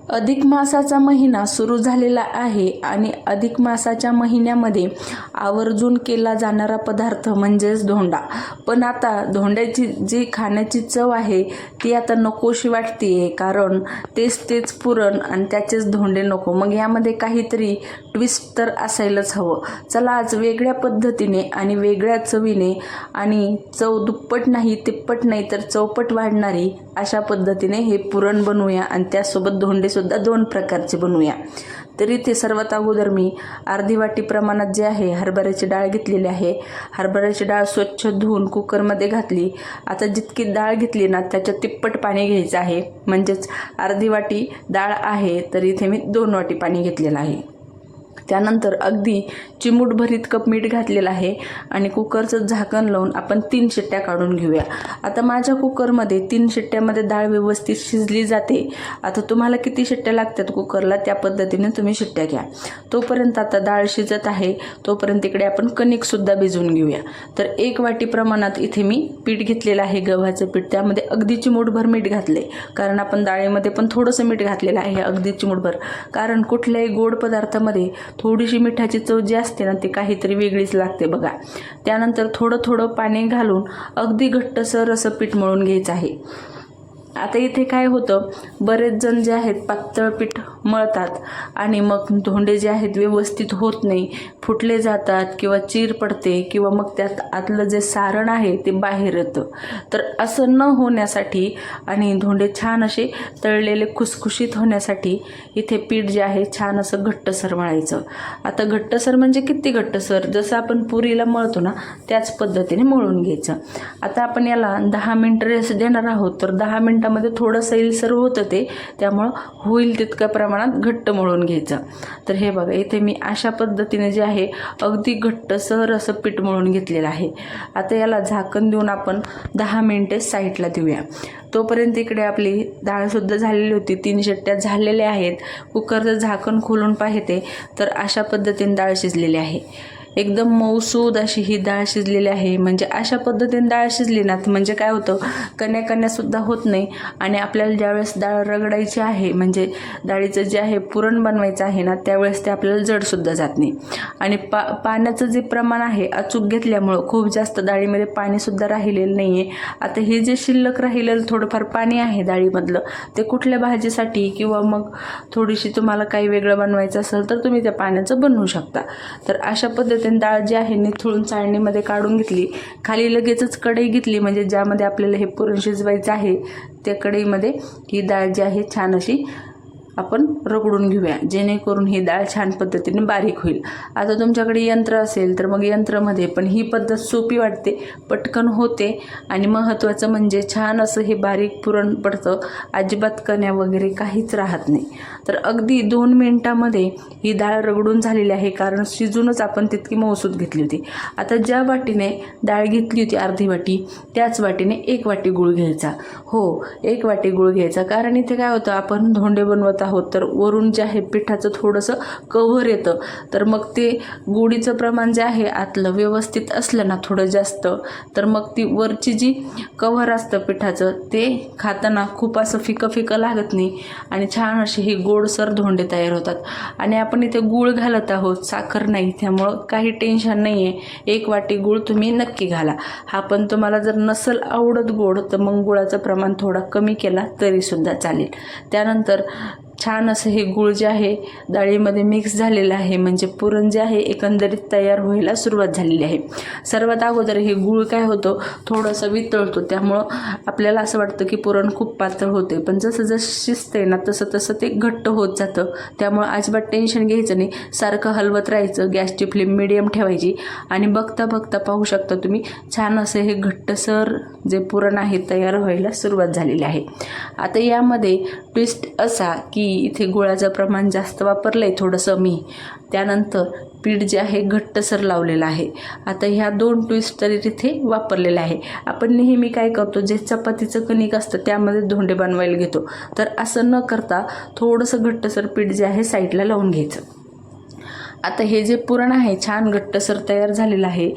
अधिक मासाचा महिना सुरू झालेला आहे आणि अधिक मासाच्या महिन्यामध्ये आवर्जून केला जाणारा पदार्थ म्हणजेच धोंडा. पण आता धोंड्याची जी खाण्याची चव आहे ती आता नकोशी वाटते, कारण तेच पुरण आणि त्याचेच धोंडे नको. मग यामध्ये काहीतरी ट्विस्ट तर असायलाच हवं. चला आज वेगळ्या पद्धतीने आणि वेगळ्या चवीने आणि चव दुप्पट नाही तिप्पट नाही तर चौपट वाढणारी अशा पद्धतीने हे पुरण बनवूया आणि त्यासोबत धोंडे सुद्धा 2 प्रकारचे बनवूया. तर इथे सर्वात अगोदर मी अर्धी वाटी प्रमाणात जे आहे हरभऱ्याची डाळ घेतलेली आहे. हरभऱ्याची डाळ स्वच्छ धुवून कुकरमध्ये घातली. आता जितकी डाळ घेतली ना त्याच्या तिप्पट पाणी घ्यायचं आहे. म्हणजेच अर्धी वाटी डाळ आहे तर इथे मी 2 वाटी पाणी घेतलेलं आहे. त्यानंतर अगदी चिमूटभर इतकं मीठ घातलेलं आहे आणि कुकरचं झाकण लावून आपण 3 शिट्ट्या काढून घेऊया. आता माझ्या कुकरमध्ये 3 शिट्ट्यामध्ये डाळ व्यवस्थित शिजली जाते. आता तुम्हाला किती शिट्ट्या लागतात कुकरला त्या पद्धतीने तुम्ही शिट्ट्या घ्या. तोपर्यंत आता डाळ शिजत आहे तोपर्यंत इकडे आपण कणिकसुद्धा भिजवून घेऊया. तर 1 वाटी प्रमाणात इथे मी पीठ घेतलेलं आहे, गव्हाचं पीठ. त्यामध्ये अगदी चिमूटभर मीठ घातले, कारण आपण डाळीमध्ये पण थोडंसं मीठ घातलेलं आहे, अगदी चिमूटभर. कारण कुठल्याही गोड पदार्थामध्ये थोडीशी मिठाची चव जी असते ना ती काहीतरी वेगळीच लागते बघा. त्यानंतर थोडं पाणी घालून अगदी घट्टसर असं पीठ मळून घ्यायचं आहे. आता इथे काय होतं, बरेच जण जे आहेत पातळ पीठ मळतात आणि मग धोंडे जे आहेत व्यवस्थित होत नाही, फुटले जातात किंवा चीर पडते किंवा मग त्यात आतलं जे सारण आहे ते बाहेर येतं. तर असं न होण्यासाठी आणि धोंडे छान असे तळलेले खुसखुशीत होण्यासाठी इथे पीठ जे आहे छान असं घट्टसर मळायचं. आता घट्टसर म्हणजे किती घट्टसर, जसं आपण पुरीला मळतो ना त्याच पद्धतीने मळून घ्यायचं. आता आपण याला 10 मिनिट रेस्ट देणार आहोत. तर 10 मिनिटामध्ये थोडं सैलसर होतं ते, त्यामुळं होईल तितक्या प्रमाणात घट्ट मळून घ्यायचं. तर हे बघा इथे मी अशा पद्धतीने जे आहे अगदी घट्टसर असं पीठ मळून घेतलेलं आहे. आता याला झाकण देऊन आपण 10 मिनिटे साईडला देऊया. तोपर्यंत इकडे आपली डाळसुद्धा झालेली होती, 3 शिट्ट्या झालेल्या आहेत. कुकरचं झाकण खोलून पाहते तर अशा पद्धतीने डाळ शिजलेली आहे. एकदम मऊसूद अशी ही डाळ शिजलेली आहे. म्हणजे अशा पद्धतीने डाळ शिजली ना म्हणजे काय होतं, कण्यासुद्धा होत नाही आणि आपल्याला ज्यावेळेस डाळ रगडायची आहे म्हणजे डाळीचं जे आहे पुरण बनवायचं आहे ना त्यावेळेस ते आपल्याला जडसुद्धा जात नाही. आणि पाण्याचं जे प्रमाण आहे अचूक घेतल्यामुळं खूप जास्त डाळीमध्ये पाणीसुद्धा राहिलेलं नाही आहे. आता हे जे शिल्लक राहिलेलं थोडंफार पाणी आहे डाळीमधलं ते कुठल्या भाजीसाठी किंवा मग थोडीशी तुम्हाला काही वेगळं बनवायचं असेल तर तुम्ही त्या पाण्याचं बनवू शकता. तर अशा पद्धतीने डाळ जी आहे निथळून चाळणीमध्ये काढून घेतली. खाली लगेचच कढई घेतली, म्हणजे ज्यामध्ये आपल्याला हे पुरण शिजवायचं आहे त्या कढईमध्ये ही डाळ जी आहे छान अशी आपण रगडून घेऊया, जेणेकरून ही डाळ छान पद्धतीने बारीक होईल. आता तुमच्याकडे यंत्र असेल तर मग यंत्रामध्ये पण ही पद्धत सोपी वाटते, पटकन होते आणि महत्त्वाचं म्हणजे छान असं हे बारीक पुरण पडतं, अजिबात कण्या वगैरे काहीच राहत नाही. तर अगदी 2 मिनिटामध्ये ही डाळ रगडून झालेली आहे, कारण शिजूनच आपण तितकी मऊसूद घेतली होती. आता ज्या वाटीने डाळ घेतली होती अर्धी वाटी त्याच वाटीने 1 वाटी गूळ घ्यायचा. हो, 1 वाटी गूळ घ्यायचा, कारण इथे काय होतं आपण धोंडे बनवत आहोत तर वरून जे आहे पिठाचं थोडंसं कव्हर येतं. तर मग ते गुळीचं प्रमाण जे आहे आतलं व्यवस्थित असलं ना थोडं जास्त, तर मग ती वरची जी कव्हर असतं पिठाचं ते खाताना खूप असं फिकं लागत नाही आणि छान असे हे गोडसर धोंडे तयार होतात. आणि आपण इथे गूळ घालत आहोत, साखर नाही, त्यामुळं काही टेन्शन नाही आहे. 1 वाटी गूळ तुम्ही नक्की घाला. हा पण तुम्हाला जर नसेल आवडत गोड तर मग गुळाचं प्रमाण थोडा कमी केला तरीसुद्धा चालेल. त्यानंतर छान असं हे गूळ जे आहे डाळीमध्ये मिक्स झालेलं आहे, म्हणजे पुरण जे आहे एकंदरीत तयार व्हायला सुरुवात झालेली आहे. सर्वात अगोदर हे गूळ काय होतं थोडंसं वितळतो, त्यामुळं आपल्याला असं वाटतं की पुरण खूप पातळ होते, पण जसं शिजते ना तसं ते घट्ट होत जातं. त्यामुळं अजिबात टेन्शन घ्यायचं नाही, सारखं हलवत राहायचं, गॅसची फ्लेम मिडियम ठेवायची आणि बघता पाहू शकता तुम्ही छान असं हे घट्टसर जे पुरण आहे तयार व्हायला सुरुवात झालेली आहे. आता यामध्ये ट्विस्ट असा की इथे गुळाचं प्रमाण जास्त वापरलं आहे थोडंसं मी. त्यानंतर पीठ जे आहे घट्टसर लावलेलं आहे. आता ह्या 2 ट्विस्ट तरी तिथे वापरलेले आहे. आपण नेहमी काय करतो, जे चपातीचं कणिक असतं त्यामध्ये धोंडे बनवायला घेतो, तर असं न करता थोडंसं घट्टसर पीठ जे आहे साईडला लावून घ्यायचं. आता हे जे पुरण आहे छान घट्टसर तयार झालेलं आहे,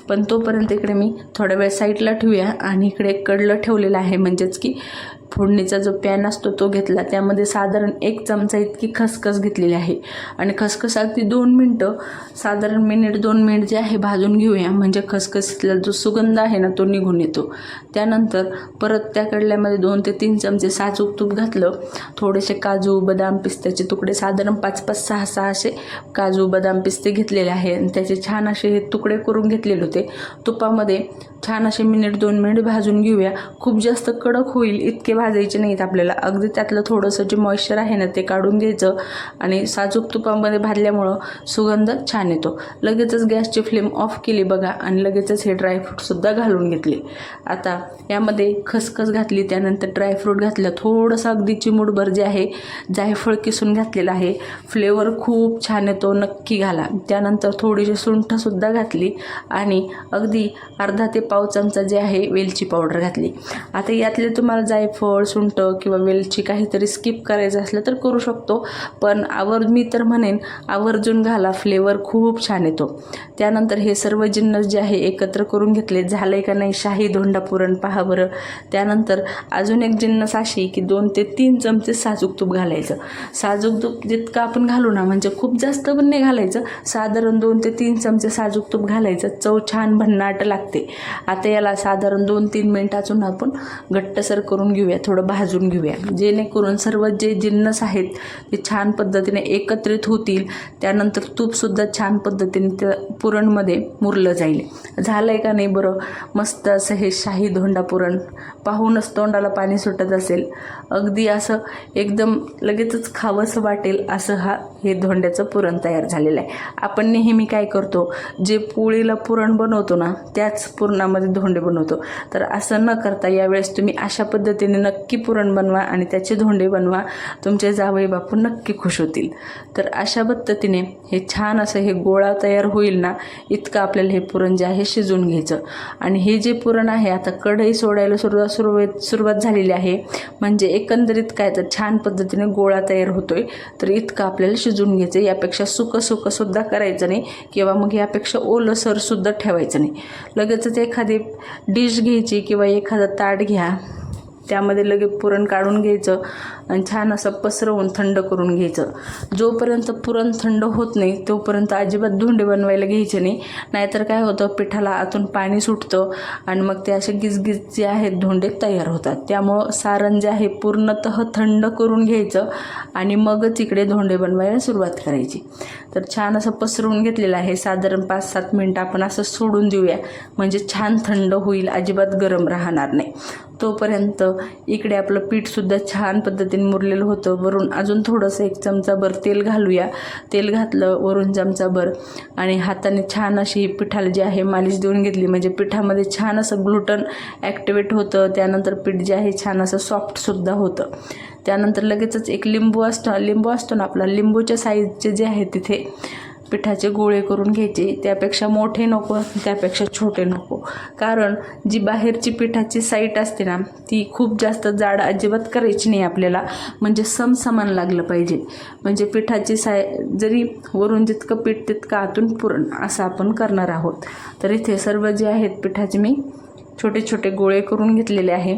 पण तोपर्यंत इकडे मी थोडा वेळ साईडला ठेवूया आणि इकडे कडलं ठेवलेलं आहे, म्हणजेच की फोडणीचा जो पॅन असतो तो घेतला, त्यामध्ये साधारण 1 चमचा इतकी खसखस घेतलेली आहे आणि खसखस अगदी 2 मिनटं, साधारण मिनिट 2 मिनिट जे आहे भाजून घेऊया, म्हणजे खसखसीतला जो सुगंध आहे ना तो निघून येतो. त्यानंतर परत त्या कडल्यामध्ये 2 ते 3 चमचे साजूक तूप घातलं, थोडेसे काजू बदाम पिस्त्याचे तुकडे, साधारण 5-5, 6-6 असे काजू बदाम पिस्ते घेतलेले आहे आणि त्याचे छान असे हे तुकडे करून घेतलेले होते. तुपामध्ये छान असे मिनिट 2 मिनिट भाजून घेऊया. खूप जास्त कडक होईल इतके भाजायचे नाहीत आपल्याला, अगदी त्यातलं थोडंसं जे मॉइश्चर आहे ना ते काढून घ्यायचं आणि साजूक तुपामध्ये भाजल्यामुळं सुगंध छान येतो. लगेचच गॅसची फ्लेम ऑफ केली बघा आणि लगेचच हे ड्रायफ्रूटसुद्धा घालून घेतले. आता यामध्ये खसखस घातली, त्यानंतर ड्रायफ्रूट घातलं, थोडंसं अगदी चिमूटभर जे आहे जायफळ किसून घातलेलं आहे. फ्लेवर खूप छान येतो, नक्की घाला. त्यानंतर थोडीशी सुंठसुद्धा घातली आणि अगदी अर्धा ते पाव चमचा जे आहे वेलची पावडर घातली. आता यातले तुम्हाला जायफळ, सुंठ किंवा वेलची काहीतरी स्किप करायचं असलं तर करू शकतो, पण मी तर म्हणेन आवर्जून घाला, फ्लेवर खूप छान येतो. त्यानंतर हे सर्व जिन्नस जे आहे एकत्र करून घेतले. झालंय का नाही शाही धोंडा पुरण पहा बरं. त्यानंतर अजून एक जिन्नस अशी की 2 ते 3 चमचे साजूक तूप घालायचं. साजूक तूप जितकं आपण घालू ना, म्हणजे खूप जास्त पण नाही घालायचं, साधारण 2 ते 3 चमचे साजूक तूप घालायचं, चव छान भन्नाट लागते. आता याला साधारण 2-3 मिनिट अजून आपण घट्टसर करून घेऊया, थोडं भाजून घेऊया, जेणेकरून सर्व जे जिन्नस आहेत ते छान पद्धतीने एकत्रित होतील. त्यानंतर तूपसुद्धा छान पद्धतीने त्या पुरणमध्ये मुरलं जाईल. झालंय का नाही बरं. मस्त असं हे शाही धोंडा पुरण पाहूनच तोंडाला पाणी सुटत असेल, अगदी असं एकदम लगेचच खावंसं वाटेल असं हे धोंड्याचं पुरण तयार झालेलं आहे. आपण नेहमी काय करतो, जे पोळीला पुरण बनवतो ना त्याच पुरणामध्ये धोंडे बनवतो, तर असं न करता यावेळेस तुम्ही अशा पद्धतीने नक्की पुरण बनवा आणि त्याचे धोंडे बनवा, तुमचे जावई बापू नक्की खुश होतील. तर अशा पद्धतीने हे छान असं हे गोळा तयार होईल ना, इतकं आपल्याला हे पुरण जे आहे शिजवून घ्यायचं. आणि हे जे पुरण आहे आता कढई सोडायला सुरुवात झालेली आहे, म्हणजे एकंदरीत काय तर छान पद्धतीने गोळा तयार होतोय. तर इतकं आपल्याला शिजवून घ्यायचं, यापेक्षा सुकं सुद्धा करायचं नाही किंवा मग यापेक्षा ओलसर सुद्धा ठेवायचं नाही. लगेचच एखादी डिश घ्यायची किंवा एखादा ताट घ्या, त्यामध्ये लगेच पुरण काढून घ्यायचं आणि छान असं पसरवून थंड करून घ्यायचं. जोपर्यंत पुरण थंड होत नाही तोपर्यंत अजिबात धोंडे बनवायला घ्यायचे नाही, नाहीतर काय होतं पिठाला आतून पाणी सुटतं आणि मग ते असे गिजगिज जे आहेत धोंडे तयार होतात. त्यामुळं सारण जे आहे पूर्णतः थंड करून घ्यायचं आणि मगच इकडे धोंडे बनवायला सुरुवात करायची. तर छान असं पसरवून घेतलेलं आहे, साधारण 5-7 मिनटं आपण असं सोडून देऊया, म्हणजे छान थंड होईल, अजिबात गरम राहणार नाही. तोपर्यंत इकडे आपलं पीठसुद्धा छान पद्धतीने मुरलेलं होतं. वरून अजून थोडंसं 1 चमचाभर तेल घालूया. तेल घातलं वरून चमचाभर आणि हाताने छान अशी ही पिठाला जी आहे मालिश देऊन घेतली, म्हणजे पिठामध्ये छान असं ग्लुटन ॲक्टिवेट होतं. त्यानंतर पीठ जे आहे छान असं सॉफ्टसुद्धा होतं. त्यानंतर लगेचच एक लिंबू असतो ना आपला, लिंबूच्या साईजचे जे आहे तिथे पिठाचे गोळे करून घ्यायचे. त्यापेक्षा मोठे नको, त्यापेक्षा छोटे नको, कारण जी बाहेरची पिठाची साईट असते ना ती खूप जास्त जाड अजिबात करायची नाही आपल्याला, म्हणजे समसमान लागलं पाहिजे. म्हणजे पिठाची जरी वरून जितकं पीठ तितकं आतून पुरण असं आपण करणार आहोत. तर इथे सर्व जे आहेत पिठाचे मी छोटे छोटे गोळे करून घेतलेले आहे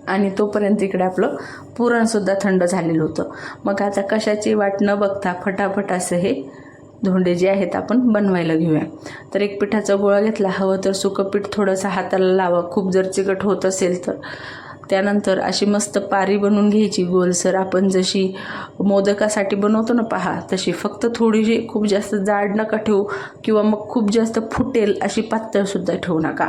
आणि तोपर्यंत इकडे आपलं पुरणसुद्धा थंड झालेलं होतं. मग आता कशाची वाट न बघता फटाफट असं हे धोंडे जे आहेत आपण बनवायला घेऊया. तर एक पिठाचा गोळा घेतला, हवं तर सुकं पीठ थोडंसं हाताला लावा, खूप जर चिकट होत असेल तर. त्यानंतर अशी मस्त पारी बनवून घ्यायची गोलसर, आपण जशी मोदकासाठी बनवतो ना पहा तशी, फक्त थोडीशी, खूप जास्त जाड नका ठेवू किंवा मग खूप जास्त फुटेल अशी पातळसुद्धा ठेवू नका.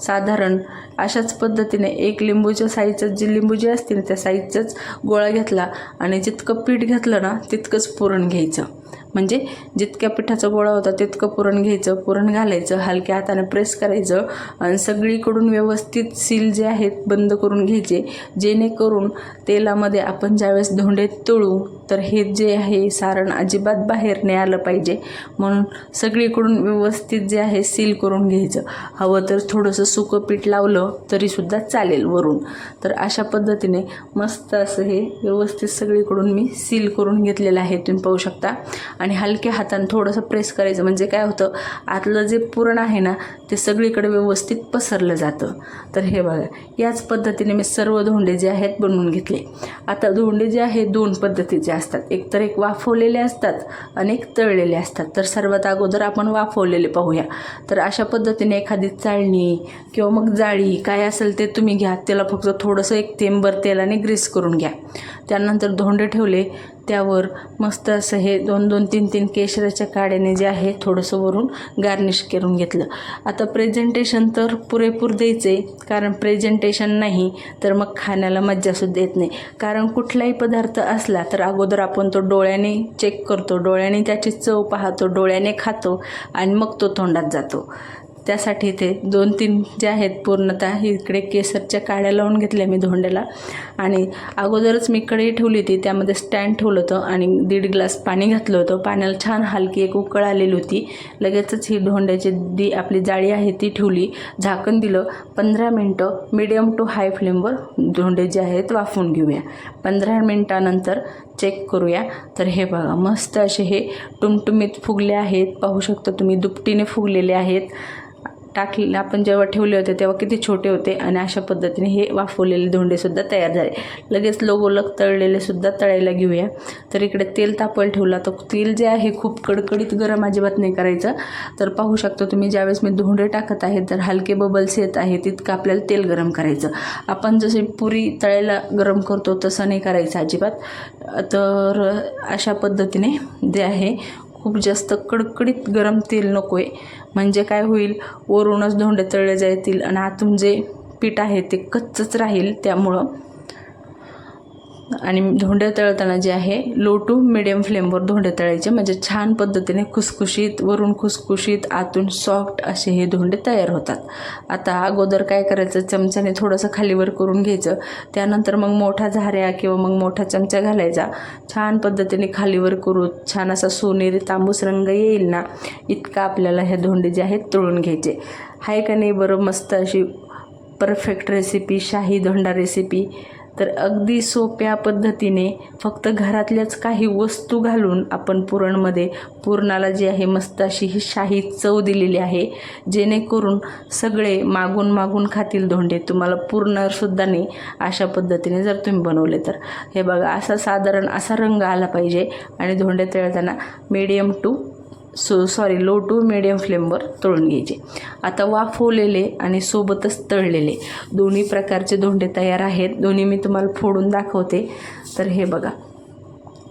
साधारण अशाच पद्धतीने एक लिंबूच्या साईजचं, जी लिंबू जे असतील त्या साईजचाच गोळा घेतला आणि जितकं पीठ घेतलं ना तितकंच पुरण घ्यायचं. म्हणजे जितक्या पिठाचा गोळा होता तितकं पुरण घ्यायचं, पुरण घालायचं, हलक्या हाताने प्रेस करायचं आणि सगळीकडून व्यवस्थित सील जे आहेत बंद करून घ्यायचे, जेणेकरून तेलामध्ये आपण ज्यावेळेस धोंडे तळू तर हे जे आहे सारण अजिबात बाहेर नाही आलं पाहिजे, म्हणून सगळीकडून व्यवस्थित जे आहे सील करून घ्यायचं. हवं तर थोडंसं सुकं पीठ लावलं तरीसुद्धा चालेल वरून. तर अशा पद्धतीने मस्त असं हे व्यवस्थित सगळीकडून मी सील करून घेतलेलं आहे, तुम्ही पाहू शकता. आणि हलक्या हाताने थोडंसं प्रेस करायचं, म्हणजे काय होतं, आतलं जे पुरण आहे ना ते सगळीकडे व्यवस्थित पसरलं जातं. तर हे बघा, याच पद्धतीने मी सर्व धोंडे जे आहेत बनवून घेतले. आता धोंडे जे आहेत दोन पद्धतीचे असतात, एक तर एक वाफवलेले असतात आणि एक तळलेले असतात. तर सर्वात अगोदर आपण वाफवलेले पाहूया. तर अशा पद्धतीने एखादी चाळणी किंवा मग जाळी काय असेल ते तुम्ही घ्या, त्याला फक्त थोडंसं एक थेंबभर तेलाने ग्रीस करून घ्या. त्यानंतर धोंडे ठेवले, त्यावर मस्त असं हे 2-2, 3-3 केशराच्या काड्याने जे आहे थोडंसं वरून गार्निश करून घेतलं. आता प्रेझेंटेशन तर पुरेपूर द्यायचे, कारण प्रेझेंटेशन नाही तर मग खाण्याला मज्जासुद्धा येत नाही. कारण कुठलाही पदार्थ असला तर अगोदर आपण तो डोळ्याने चेक करतो, डोळ्याने त्याची चव पाहतो, डोळ्याने खातो आणि मग तो तोंडात जातो. त्यासाठी ते 2-3 जे आहेत पूर्णतः इकडे केसरच्या काड्या लावून घेतल्या मी धोंड्याला. आणि अगोदरच मी कढई ठेवली होती, त्यामध्ये स्टँड ठेवलं होतं आणि 1.5 ग्लास पाणी घातलं होतं. पाण्याला छान हलकी एक उकळ आलेली होती. लगेचच ही धोंड्याची आपली जाळी आहे ती ठेवली, झाकण दिलं. 15 मिनटं मीडियम टू हाय फ्लेमवर धोंडे जे आहेत वाफवून घेऊया. 15 मिनटानंतर चेक करूया. तर हे बघा, मस्त असे हे टुमटुमीत फुगले आहेत, पाहू शकता तुम्ही, दुपटीने फुगलेले आहेत. टाकले आपण जेव्हा ठेवले होते तेव्हा किती छोटे होते आणि अशा पद्धतीने हे वाफवलेले धोंडेसुद्धा तयार झाले. लगेच लगोलग तळलेले सुद्धा तळायला घेऊया. तर इकडे तेल तापवायला ठेवला, तर तेल जे आहे खूप कडकडीत गरम अजिबात नाही करायचं. तर पाहू शकतो तुम्ही, ज्यावेळेस मी धोंडे टाकत आहे तर हलके बबल्स येत आहे, तितकं आपल्याला तेल गरम करायचं. आपण जसे पुरी तळायला गरम करतो तसं नाही करायचं अजिबात. तर अशा पद्धतीने जे आहे खूप जास्त कडकडीत गरम तेल नको आहे, म्हणजे काय होईल, वरूनच धोंडे तळले जातील आणि आतून जे पीठ आहे ते कच्चंच राहील. त्यामुळं आणि धोंडे तळताना जे आहे लो टू मिडियम फ्लेमवर धोंडे तळायचे, म्हणजे छान पद्धतीने खुसखुशीत, वरून खुसखुशीत, आतून सॉफ्ट असे हे धोंडे तयार होतात. आता अगोदर काय करायचं, चमच्याने थोडंसं खालीवर करून घ्यायचं. त्यानंतर मग मोठा झाऱ्या किंवा मग मोठा चमचा घालायचा. छान पद्धतीने खालीवर करू, छान असा सोनेरी तांबूस रंग येईल ना इतका आपल्याला हे धोंडे जे आहेत तळून घ्यायचे. हाय का नाही बरं, मस्त अशी परफेक्ट रेसिपी, शाही धोंडा रेसिपी. तर अगदी सोप्या पद्धतीने फक्त घरातल्याच काही वस्तू घालून आपण पुरणाला जी आहे मस्त अशी ही शाही चव दिलेली आहे, जेणेकरून सगळे मागून मागून खातील धोंडे, तुम्हाला पुरणारसुद्धा नाही. अशा पद्धतीने जर तुम्ही बनवले तर हे बघा, असा साधारण असा रंग आला पाहिजे. आणि धोंडे तळताना लो टू मिडियम फ्लेमवर तळून घ्यायचे. आता वाफवलेले आणि सोबतच तळलेले दोन्ही प्रकारचे धोंडे तयार आहेत. दोन्ही मी तुम्हाला फोडून दाखवते. तर हे बघा,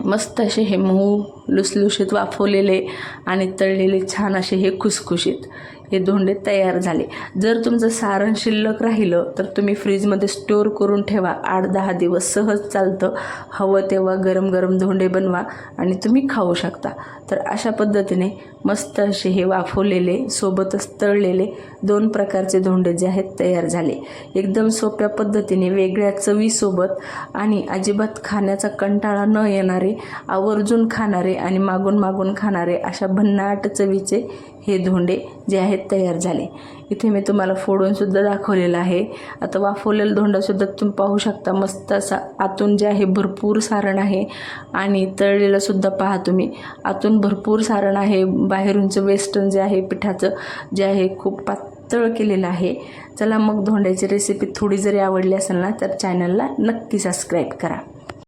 मस्त असे हे मऊ लुसलुशीत वाफवलेले आणि तळलेले छान असे हे खुसखुशीत हे धोंडे तयार झाले. जर तुमचं सारण शिल्लक राहिलं तर तुम्ही फ्रीजमध्ये स्टोअर करून ठेवा, 8-10 दिवस सहज चालतं. हवं तेव्हा गरम गरम धोंडे बनवा आणि तुम्ही खाऊ शकता. तर अशा पद्धतीने मस्त असे हे वाफवलेले सोबतच तळलेले 2 प्रकारचे धोंडे जे आहेत तयार झाले. एकदम सोप्या पद्धतीने, वेगळ्या चवीसोबत आणि अजिबात खाण्याचा कंटाळा न येणारे, आवर्जून खाणारे आणि मागून मागून खाणारे अशा भन्नाट चवीचे हे धोंडे जे आहेत तयार झाले. इथे मी तुम्हाला फोडूनसुद्धा दाखवलेलं आहे. आता वाफवलेला धोंडासुद्धा तुम्ही पाहू शकता, मस्त असा आतून जे आहे भरपूर सारण आहे आणि तळलेलंसुद्धा पहा तुम्ही, आतून भरपूर सारण आहे. बाहेरूनचं वेस्टर्न जे आहे पिठाचं जे आहे खूप पातळ केलेलं आहे. चला मग, धोंड्याची रेसिपी थोडी जरी आवडली असेल ना तर चॅनलला नक्की सबस्क्राईब करा.